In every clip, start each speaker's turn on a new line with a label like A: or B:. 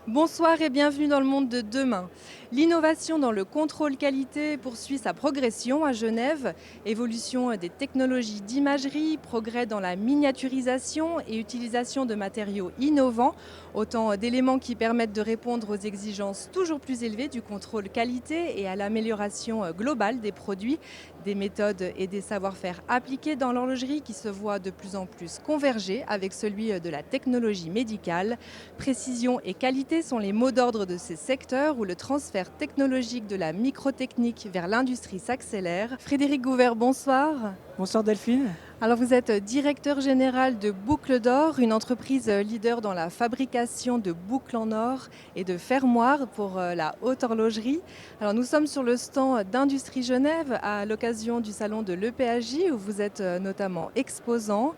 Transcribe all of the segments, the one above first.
A: Bonsoir et bienvenue dans le monde de demain. L'innovation dans le contrôle qualité poursuit sa progression à Genève. Évolution des technologies d'imagerie, progrès dans la miniaturisation et utilisation de matériaux innovants, autant d'éléments qui permettent de répondre aux exigences toujours plus élevées du contrôle qualité et à l'amélioration globale des produits, des méthodes et des savoir-faire appliqués dans l'horlogerie qui se voient de plus en plus converger avec celui de la technologie médicale. Précision et qualité sont les mots d'ordre de ces secteurs où le transfert technologique de la microtechnique vers l'industrie s'accélère. Frédéric Gouvert, bonsoir.
B: Bonsoir Delphine.
A: Alors vous êtes directeur général de Boucle d'Or, une entreprise leader dans la fabrication de boucles en or et de fermoirs pour la haute horlogerie. Alors nous sommes sur le stand d'Industrie Genève à l'occasion du salon de l'EPAJ où vous êtes notamment exposant.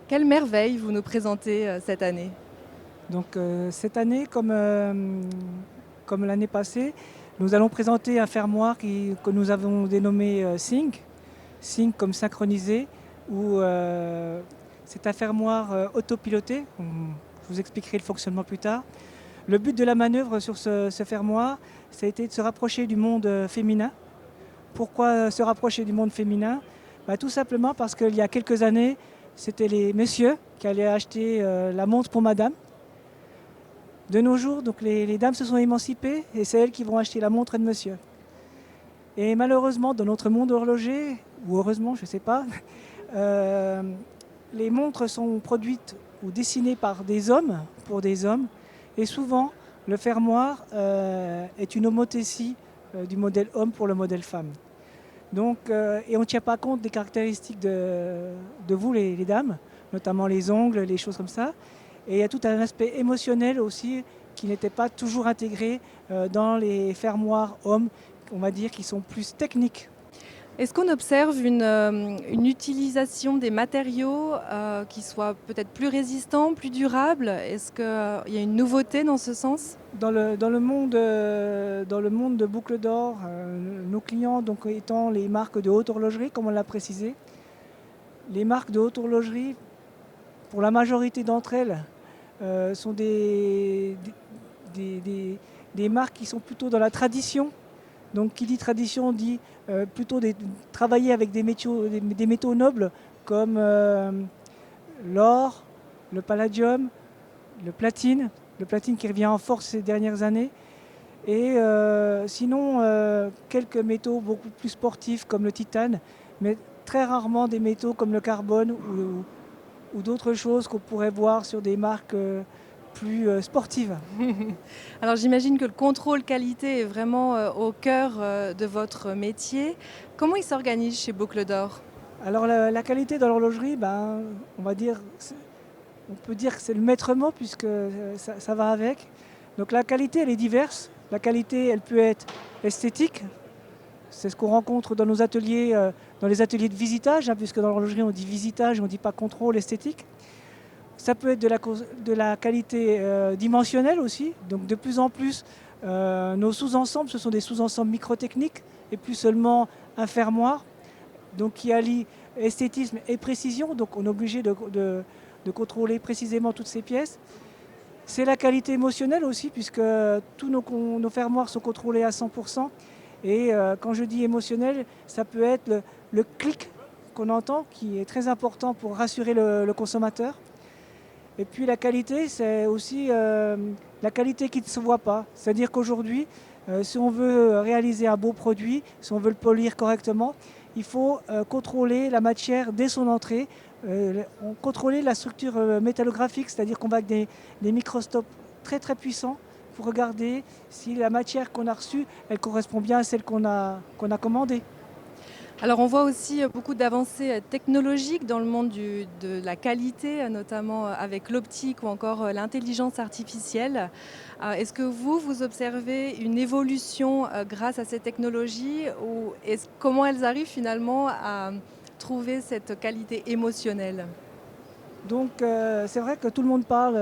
A: Quelle merveille vous nous présentez cette année?
B: Donc cette année, comme l'année passée, nous allons présenter un fermoir que nous avons dénommé Sync. Sync comme synchronisé, où c'est un fermoir autopiloté. Je vous expliquerai le fonctionnement plus tard. Le but de la manœuvre sur ce fermoir, ça a été de se rapprocher du monde féminin. Pourquoi se rapprocher du monde féminin? Tout simplement parce qu'il y a quelques années, c'était les messieurs qui allaient acheter la montre pour madame. De nos jours, donc les dames se sont émancipées et c'est elles qui vont acheter la montre de monsieur. Et malheureusement, dans notre monde horloger, ou heureusement, je ne sais pas, les montres sont produites ou dessinées par des hommes, pour des hommes, et souvent, le fermoir est une homothétie du modèle homme pour le modèle femme. Donc, et on ne tient pas compte des caractéristiques de vous, les dames, notamment les ongles, les choses comme ça. Et il y a tout un aspect émotionnel aussi qui n'était pas toujours intégré dans les fermoirs hommes, on va dire, qui sont plus techniques.
A: Est-ce qu'on observe une utilisation des matériaux qui soient peut-être plus résistants, plus durables? Est-ce qu'il y a une nouveauté dans ce sens?
B: Dans le monde de Boucle d'Or, nos clients donc, étant les marques de haute horlogerie, comme on l'a précisé, les marques de haute horlogerie, pour la majorité d'entre elles, sont des marques qui sont plutôt dans la tradition. Donc qui dit tradition dit plutôt travailler avec des métaux nobles comme l'or, le palladium, le platine qui revient en force ces dernières années. Et sinon, quelques métaux beaucoup plus sportifs comme le titane, mais très rarement des métaux comme le carbone ou d'autres choses qu'on pourrait voir sur des marques plus sportives.
A: Alors j'imagine que le contrôle qualité est vraiment au cœur de votre métier. Comment il s'organise chez Boucle d'Or?
B: Alors la qualité dans l'horlogerie, on va dire, on peut dire que c'est le maître mot puisque ça va avec. Donc la qualité, elle est diverse. La qualité, elle peut être esthétique. C'est ce qu'on rencontre dans nos ateliers, dans les ateliers de visitage, puisque dans l'horlogerie on dit visitage, on ne dit pas contrôle esthétique. Ça peut être de la qualité dimensionnelle aussi. Donc de plus en plus, nos sous-ensembles, ce sont des sous-ensembles microtechniques et plus seulement un fermoir. Donc qui allie esthétisme et précision. Donc on est obligé de contrôler précisément toutes ces pièces. C'est la qualité émotionnelle aussi, puisque tous nos fermoirs sont contrôlés à 100%. Et quand je dis émotionnel, ça peut être le clic qu'on entend, qui est très important pour rassurer le consommateur. Et puis la qualité, c'est aussi la qualité qui ne se voit pas. C'est-à-dire qu'aujourd'hui, si on veut réaliser un beau produit, si on veut le polir correctement, il faut contrôler la matière dès son entrée, contrôler la structure métallographique, c'est-à-dire qu'on va avec des microscopes très très puissants pour regarder si la matière qu'on a reçue, elle correspond bien à celle qu'on a commandée.
A: Alors on voit aussi beaucoup d'avancées technologiques dans le monde de la qualité, notamment avec l'optique ou encore l'intelligence artificielle. Est-ce que vous observez une évolution grâce à ces technologies ou comment elles arrivent finalement à trouver cette qualité émotionnelle?
B: Donc c'est vrai que tout le monde parle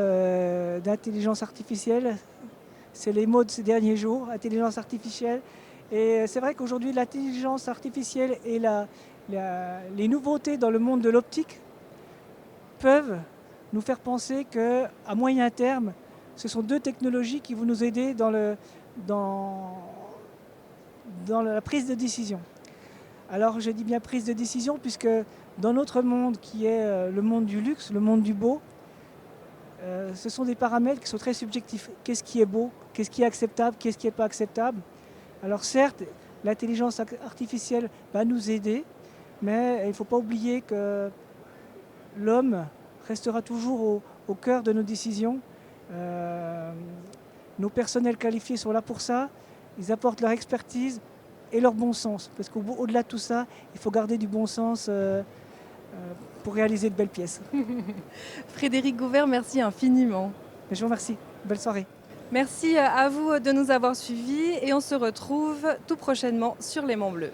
B: d'intelligence artificielle. C'est les mots de ces derniers jours, intelligence artificielle. Et c'est vrai qu'aujourd'hui, l'intelligence artificielle et les nouveautés dans le monde de l'optique peuvent nous faire penser qu'à moyen terme, ce sont deux technologies qui vont nous aider dans la prise de décision. Alors je dis bien prise de décision puisque dans notre monde qui est le monde du luxe, le monde du beau, ce sont des paramètres qui sont très subjectifs. Qu'est-ce qui est beau? Qu'est-ce qui est acceptable? Qu'est-ce qui n'est pas acceptable? Alors certes, l'intelligence artificielle va nous aider, mais il ne faut pas oublier que l'homme restera toujours au cœur de nos décisions. Nos personnels qualifiés sont là pour ça. Ils apportent leur expertise et leur bon sens. Parce qu'au-delà de tout ça, il faut garder du bon sens pour réaliser de belles pièces.
A: Frédéric Gouvert, merci infiniment.
B: Je vous remercie. Belle soirée.
A: Merci à vous de nous avoir suivis et on se retrouve tout prochainement sur Les Monts Bleus.